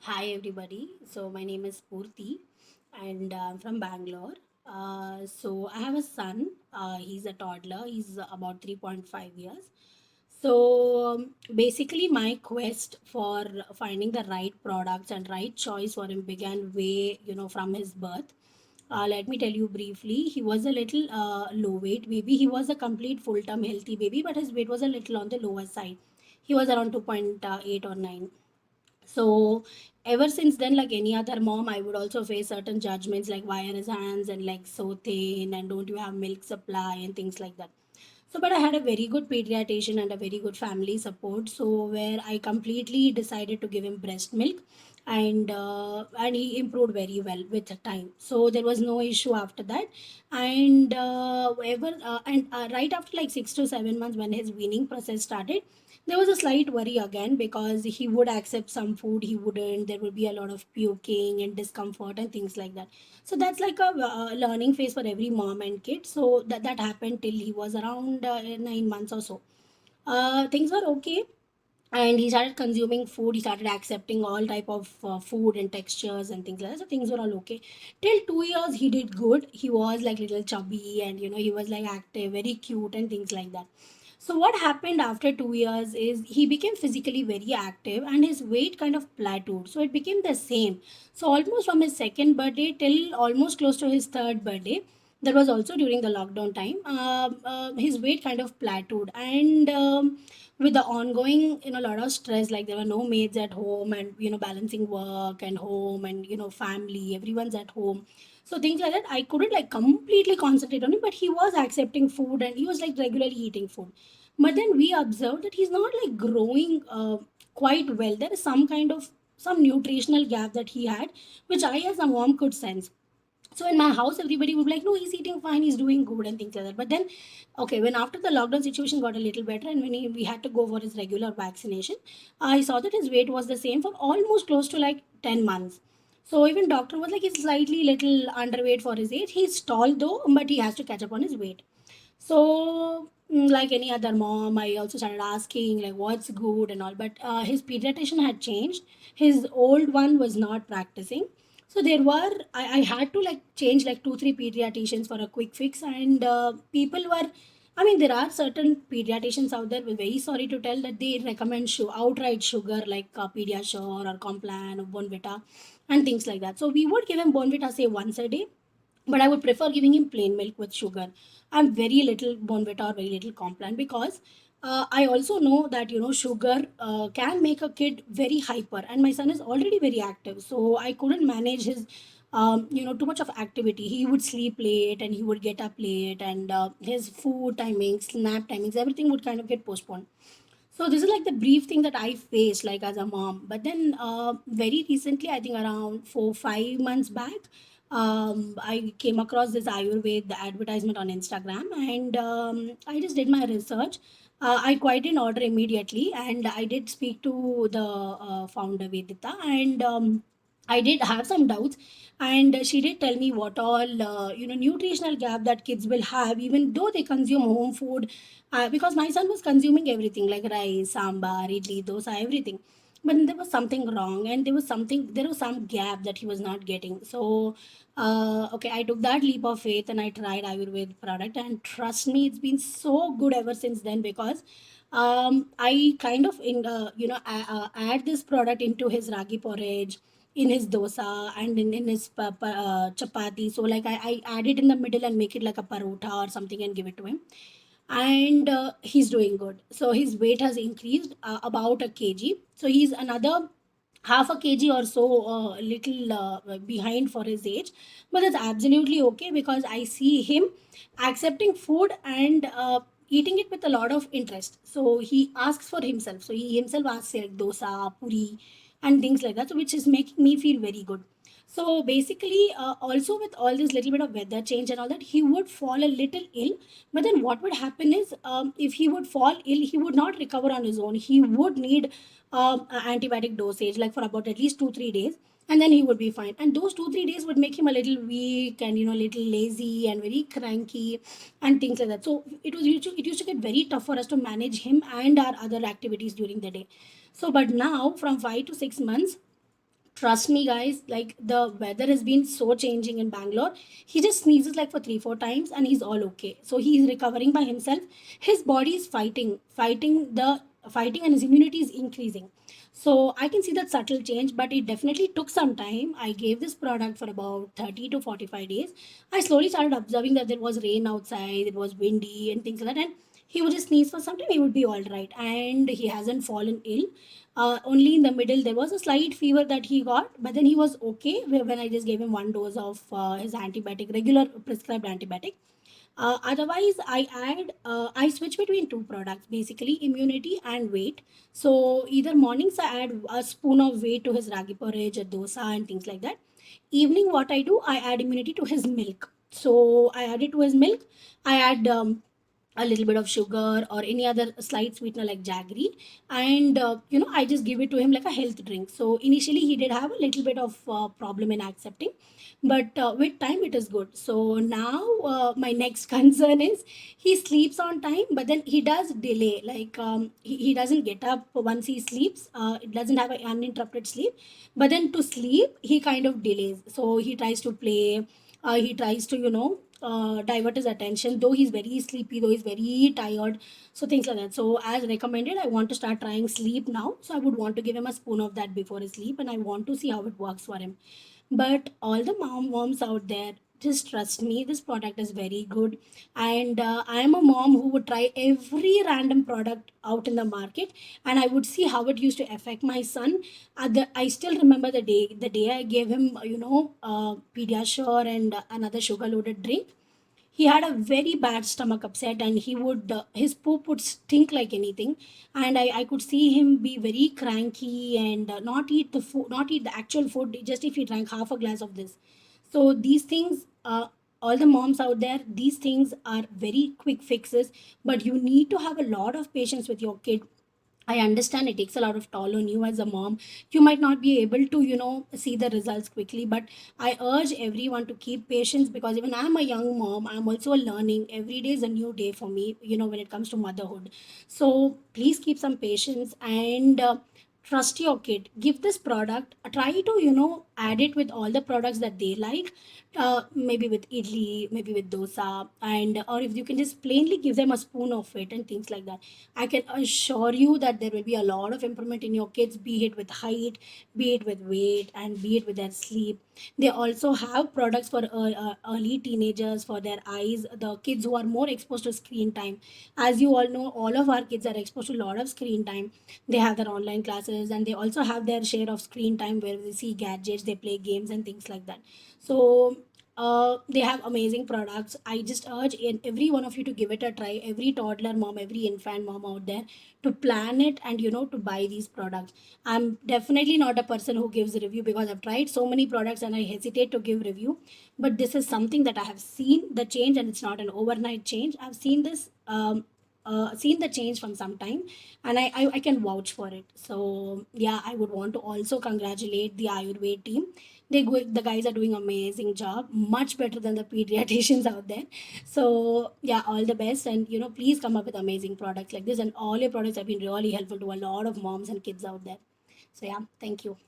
Hi everybody. So my name is Spoorthi and I'm from Bangalore. So I have a son. He's a toddler. He's about 3.5 years. Basically, my quest for finding the right products and right choice for him began way, from his birth. Let me tell you briefly. He was a little low weight baby. He was a complete full-term healthy baby, but his weight was a little on the lower side. He was around 2.8 or 9. So ever since then, like any other mom, I would also face certain judgments like why are his hands and legs so thin and don't you have milk supply and things like that. So, but I had a very good pediatrician and a very good family support. So, where I completely decided to give him breast milk, and he improved very well with time. So there was no issue after that. And right after like 6 to 7 months, when his weaning process started, there was a slight worry again because he would accept some food, he wouldn't. There would be a lot of puking and discomfort and things like that. So that's like a learning phase for every mom and kid. So that happened till he was around 9 months or so. Things were okay, and he started consuming food. He started accepting all type of food and textures and things like that. So things were all okay till 2 years. He did good. He was like little chubby, and he was like active, very cute and things like that. So what happened after 2 years is he became physically very active and his weight kind of plateaued. So it became the same. So almost from his second birthday till almost close to his third birthday, that was also during the lockdown time, his weight kind of plateaued. And with the ongoing, lot of stress, like there were no maids at home, and balancing work and home and family, everyone's at home. So things like that, I couldn't like completely concentrate on him, but he was accepting food and he was like regularly eating food. But then we observed that he's not like growing quite well. There is some kind of some nutritional gap that he had, which I as a mom could sense. So in my house, everybody would be like, no, he's eating fine, he's doing good and things like that. But then, okay, when after the lockdown situation got a little better, and when we had to go for his regular vaccination, I saw that his weight was the same for almost close to like 10 months. So even doctor was like, he's slightly little underweight for his age. He's tall though, but he has to catch up on his weight. So, like any other mom, I also started asking like what's good and all. But his pediatrician had changed. His old one was not practicing. So there were I had to like change like 2 3 pediatricians for a quick fix, and people were. I mean, there are certain pediatricians out there. We're very sorry to tell that they recommend outright sugar like Pediasure or Complan or Bonvita and things like that. So we would give him Bonvita say once a day, but I would prefer giving him plain milk with sugar. I'm very little Bonvita or very little Complan because I also know that sugar can make a kid very hyper, and my son is already very active, so I couldn't manage his too much of activity. He would sleep late and he would get up late, and his food timings, nap timings, everything would kind of get postponed. So this is like the brief thing that I faced like as a mom. But then very recently, I think around 4 5 months back, I came across this Ayurved advertisement on Instagram, and I just did my research. I quite didn't order immediately, and I did speak to the founder Vedita, and I did have some doubts, and she did tell me what all nutritional gap that kids will have even though they consume home food, because my son was consuming everything like rice, sambar, idli, dosa, everything. But there was something wrong, and there was some gap that he was not getting. So, okay, I took that leap of faith and I tried Ayurved product, and trust me, it's been so good ever since then because I kind of add this product into his ragi porridge, in his dosa, and in his chapati. So like I add it in the middle and make it like a parota or something and give it to him, and he's doing good. So his weight has increased about a kg. So he's another half a kg or so little behind for his age, but that's absolutely okay because I see him accepting food and eating it with a lot of interest. So he asks for himself. So he himself asks like dosa, puri, and things like that. So which is making me feel very good. So basically, also with all this little bit of weather change and all that, he would fall a little ill. But then what would happen is, if he would fall ill, he would not recover on his own. He would need antibiotic dosage like for about at least 2 3 days, and then he would be fine. And those 2 3 days would make him a little weak and little lazy and very cranky and things like that. So it used to get very tough for us to manage him and our other activities during the day. So but now from 5 to 6 months, Trust me, guys, like the weather has been so changing in Bangalore. He just sneezes like for 3 4 times and he's all okay, so he's recovering by himself. His body is fighting and his immunity is increasing. So I can see that subtle change, but it definitely took some time. I gave this product for about 30 to 45 days. I slowly started observing that there was rain outside, it was windy and things like that, and he would just sneeze for some time, he would be all right, and he hasn't fallen ill. Only in the middle there was a slight fever that he got, but then he was okay when I just gave him one dose of his antibiotic, regular prescribed antibiotic. Otherwise, I switch between two products, basically immunity and weight. So either mornings I add a spoon of weight to his ragi porridge, a dosa, and things like that. Evening, what I do, I add immunity to his milk. So I add it to his milk. I add a little bit of sugar or any other slight sweetener like jaggery, and I just give it to him like a health drink. So initially he did have a little bit of problem in accepting, but with time it is good. So now my next concern is he sleeps on time, but then he does delay, like he doesn't get up once he sleeps. It doesn't have an uninterrupted sleep, but then to sleep he kind of delays. So he tries to play, he tries to divert his attention, though he's very sleepy, though he's very tired. So things like that. So as recommended, I want to start trying sleep now. So I would want to give him a spoon of that before his sleep, and I want to see how it works for him. But all the moms out there, just trust me, this product is very good. And I am a mom who would try every random product out in the market, and I would see how it used to affect my son. I still remember the day I gave him Pediasure and another sugar loaded drink. He had a very bad stomach upset, and he would his poop would stink like anything. And I could see him be very cranky and not eat the food, not eat the actual food, just if he drank half a glass of this. So these things, all the moms out there, these things are very quick fixes, but you need to have a lot of patience with your kid. I understand it takes a lot of toll on you as a mom. You might not be able to, see the results quickly, but I urge everyone to keep patience, because even I'm a young mom, I'm also learning. Every day is a new day for me, when it comes to motherhood. So please keep some patience and trust your kid. Give this product, try to, add it with all the products that they like, maybe with idli, maybe with dosa, and or if you can just plainly give them a spoon of it and things like that. I can assure you that there will be a lot of improvement in your kids, be it with height, be it with weight, and be it with their sleep. They also have products for early teenagers, for their eyes, the kids who are more exposed to screen time. As you all know, all of our kids are exposed to a lot of screen time. They have their online classes, and they also have their share of screen time where they see gadgets, they play games, and things like that. So they have amazing products. I just urge every one of you to give it a try. Every toddler mom, every infant mom out there, to plan it and to buy these products. I'm definitely not a person who gives a review, because I've tried so many products and I hesitate to give review. But this is something that I have seen the change, and it's not an overnight change. I've seen this. Seen the change from some time, and I can vouch for it. So yeah, I would want to also congratulate the Ayurved team. The guys are doing amazing job, much better than the pediatricians out there. So yeah, all the best, and please come up with amazing products like this, and all your products have been really helpful to a lot of moms and kids out there. So yeah, thank you.